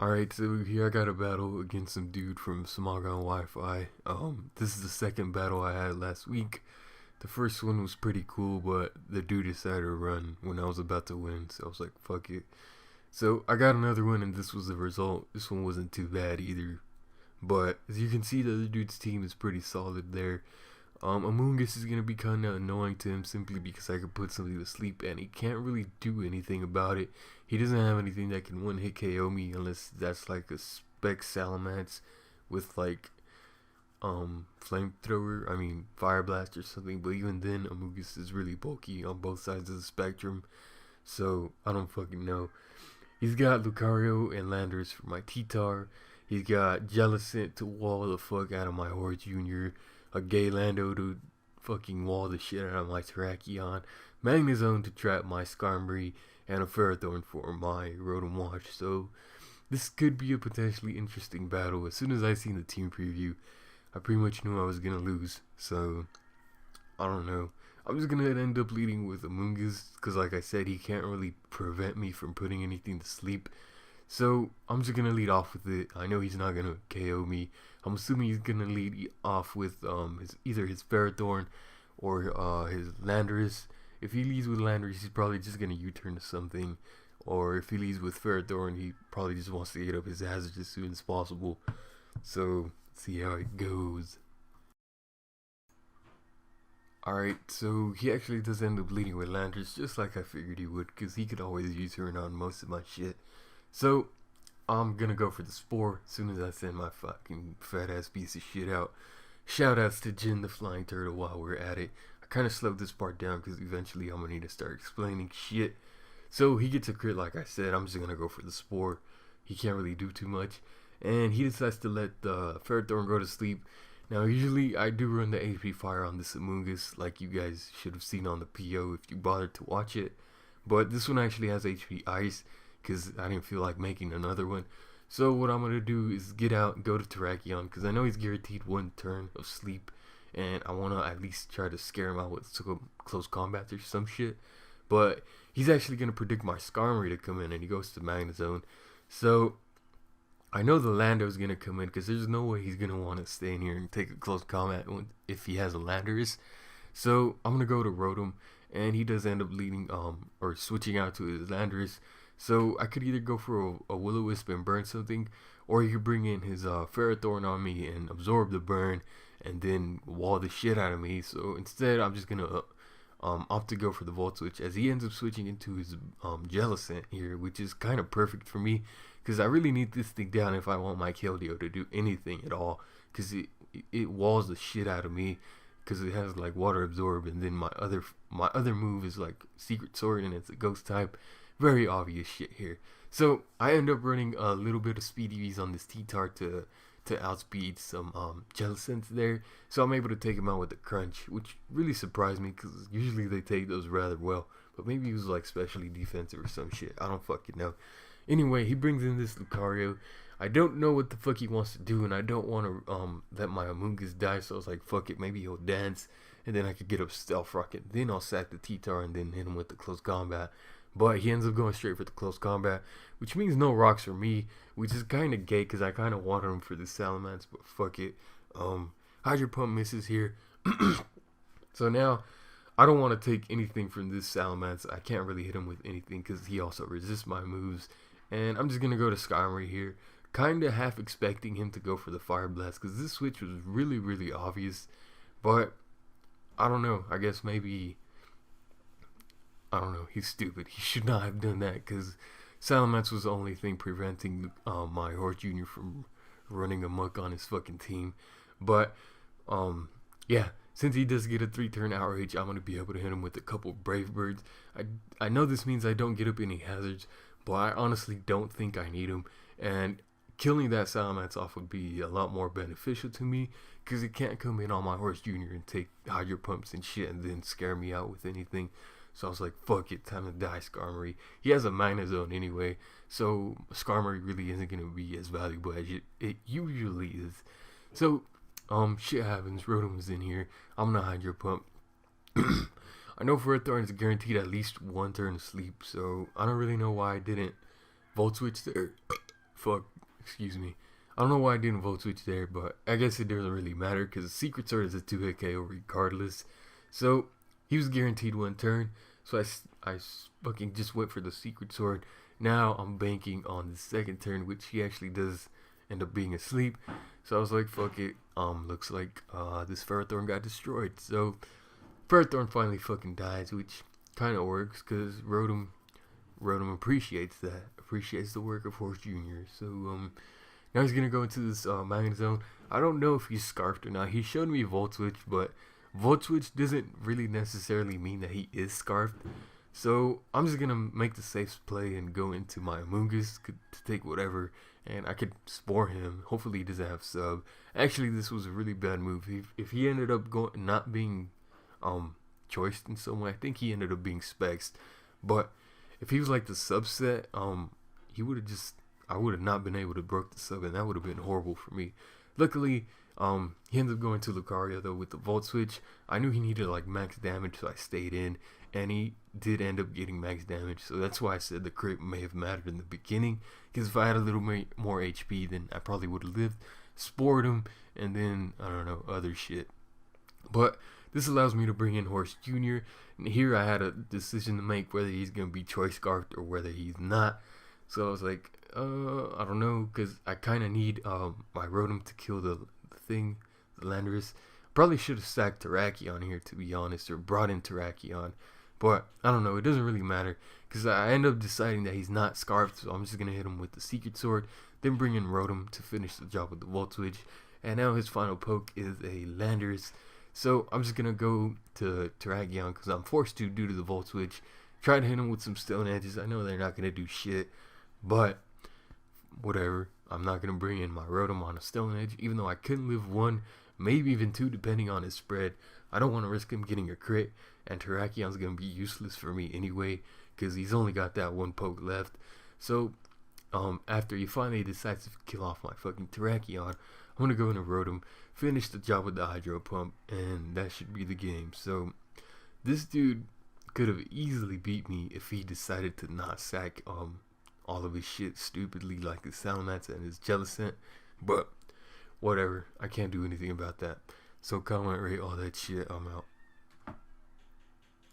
Alright, so here I got a battle against some dude from Smogon Wi-Fi. This is the second battle I had last week. The first one was pretty cool, but the dude decided to run when I was about to win, so I was like, fuck it. So I got another one, and this was the result. This one wasn't too bad either. But as you can see, the other dude's team is pretty solid there. Among Us is gonna be kind of annoying to him simply because I could put somebody to sleep and he can't really do anything about it. He doesn't have anything that can one hit KO me unless that's like a spec Salamence with like flamethrower. I mean fire blast or something. But even then, Among Us is really bulky on both sides of the spectrum. So I don't fucking know. He's got Lucario and Landers for my T-Tar. He's got Jellicent to wall the fuck out of my Horde Junior. A gay Lando to fucking wall the shit out of my Terrakion. Magnezone to trap my Skarmory. And a Ferrothorn for my Rotom Watch. So this could be a potentially interesting battle. As soon as I seen the team preview, I pretty much knew I was going to lose. So I don't know. I'm just gonna end up leading with Amoonguss because, like I said, he can't really prevent me from putting anything to sleep. So I'm just gonna lead off with it. I know he's not gonna KO me. I'm assuming he's gonna lead off with either his Ferrothorn or his Landorus. If he leads with Landorus, he's probably just gonna U-turn to something. Or if he leads with Ferrothorn, he probably just wants to get up his hazards as soon as possible. So let's see how it goes. Alright, so he actually does end up leading with Landers, just like I figured he would, because he could always use her on most of my shit. So, I'm gonna go for the Spore as soon as I send my fucking fat ass piece of shit out. Shoutouts to Jin the Flying Turtle while we're at it. I kinda slowed this part down because eventually I'm gonna need to start explaining shit. So, he gets a crit like I said, I'm just gonna go for the Spore. He can't really do too much. And he decides to let the Ferrothorn go to sleep. Now, usually I do run the HP fire on this Among Us, like you guys should have seen on the PO if you bothered to watch it. But this one actually has HP ice, because I didn't feel like making another one. So what I'm going to do is get out and go to Terrakion, because I know he's guaranteed one turn of sleep, and I want to at least try to scare him out with close combat or some shit. But he's actually going to predict my Skarmory to come in, and he goes to Magnezone. So I know the Lando's gonna come in because there's no way he's gonna want to stay in here and take a close combat if he has a Landorus. So I'm gonna go to Rotom, and he does end up leading or switching out to his Landorus. So I could either go for a Will-O-Wisp and burn something, or he could bring in his Ferrothorn on me and absorb the burn, and then wall the shit out of me. So instead, I'm just gonna opt to go for the Volt Switch as he ends up switching into his Jellicent here, which is kind of perfect for me because I really need this thing down if I want my Keldeo to do anything at all, because it walls the shit out of me because it has like water absorb, and then my other move is like Secret Sword and it's a ghost type. Very obvious shit here. So I end up running a little bit of speed EVs on this T-Tar to outspeed some Jellicents there. So I'm able to take him out with the Crunch, which really surprised me because usually they take those rather well. But maybe he was like specially defensive or some shit. I don't fucking know. Anyway, he brings in this Lucario. I don't know what the fuck he wants to do, and I don't want to let my Among Us die. So I was like, fuck it, maybe he'll dance, and then I could get up Stealth Rocket. Then I'll sack the T-Tar and then hit him with the close combat. But he ends up going straight for the close combat, which means no rocks for me, which is kind of gay because I kind of wanted him for the Salamence, but fuck it. Hydro Pump misses here. So now I don't want to take anything from this Salamence. I can't really hit him with anything because he also resists my moves. And I'm just going to go to Skarmory here. Kind of half expecting him to go for the Fire Blast because this switch was really, really obvious. But I don't know. I guess maybe, I don't know. He's stupid. He should not have done that because Salamence was the only thing preventing my Horde Junior from running amok on his fucking team. But, yeah. Since he does get a 3-turn outrage, I'm going to be able to hit him with a couple Brave Birds. I know this means I don't get up any hazards, but I honestly don't think I need him. And killing that Salamence off would be a lot more beneficial to me because it can't come in on my Horse Junior and take Hydro Pumps and shit and then scare me out with anything. So I was like, fuck it, time to die, Skarmory. He has a Magnezone anyway, so Skarmory really isn't going to be as valuable as it usually is. So shit happens. Rotom is in here. I'm gonna Hydro Pump. I know Ferrothorn is guaranteed at least one turn of sleep, so I don't really know why I didn't Volt Switch there. fuck, excuse me. I don't know why I didn't vote switch there, but I guess it doesn't really matter because Secret Sword is a 2-hit KO regardless. So he was guaranteed one turn, so I fucking just went for the Secret Sword. Now I'm banking on the second turn, which he actually does end up being asleep. So I was like, fuck it. Looks like this Ferrothorn got destroyed. So Ferrothorn finally fucking dies, which kind of works because Rotom appreciates that, appreciates the work of Horse Jr. So now he's gonna go into this Magnet Zone. I don't know if he's scarfed or not. He showed me Volt Switch, but Volt Switch doesn't really necessarily mean that he is scarfed. So I'm just gonna make the safe play and go into my Amoonguss to take whatever, and I could spore him. Hopefully he doesn't have sub. Actually, this was a really bad move. If he ended up not being choiced in some way, I think he ended up being spexed. But if he was like the subset, he would have just, I would have not been able to broke the sub, and that would have been horrible for me. Luckily, he ended up going to Lucario though with the Volt Switch. I knew he needed like max damage, so I stayed in, and he did end up getting max damage. So that's why I said the crit may have mattered in the beginning, because if I had a little more HP, then I probably would have lived, spored him, and then I don't know, other shit. But this allows me to bring in Horse Jr. And here I had a decision to make whether he's gonna be choice scarfed or whether he's not. So I was like, I don't know, because I kind of need my Rotom to kill the thing, the Landorus. Probably should have sacked Terrakion here, to be honest, or brought in Terrakion. But I don't know, it doesn't really matter, because I end up deciding that he's not scarfed, so I'm just going to hit him with the Secret Sword, then bring in Rotom to finish the job with the Volt Switch. And now his final poke is a Landorus. So I'm just going to go to Terrakion, because I'm forced to due to the Volt Switch. Try to hit him with some Stone Edges. I know they're not going to do shit, but whatever. I'm not going to bring in my Rotom on a Stone Edge, even though I couldn't live one, maybe even two, depending on his spread. I don't want to risk him getting a crit, and Terrakion's going to be useless for me anyway, because he's only got that one poke left. So, after he finally decides to kill off my fucking Terrakion, I'm going to go into Rotom, finish the job with the Hydro Pump, and that should be the game. So, this dude could have easily beat me if he decided to not sack, all of his shit stupidly, like his Salamence and his Jellicent, but whatever, I can't do anything about that. So comment, rate, all that shit, I'm out.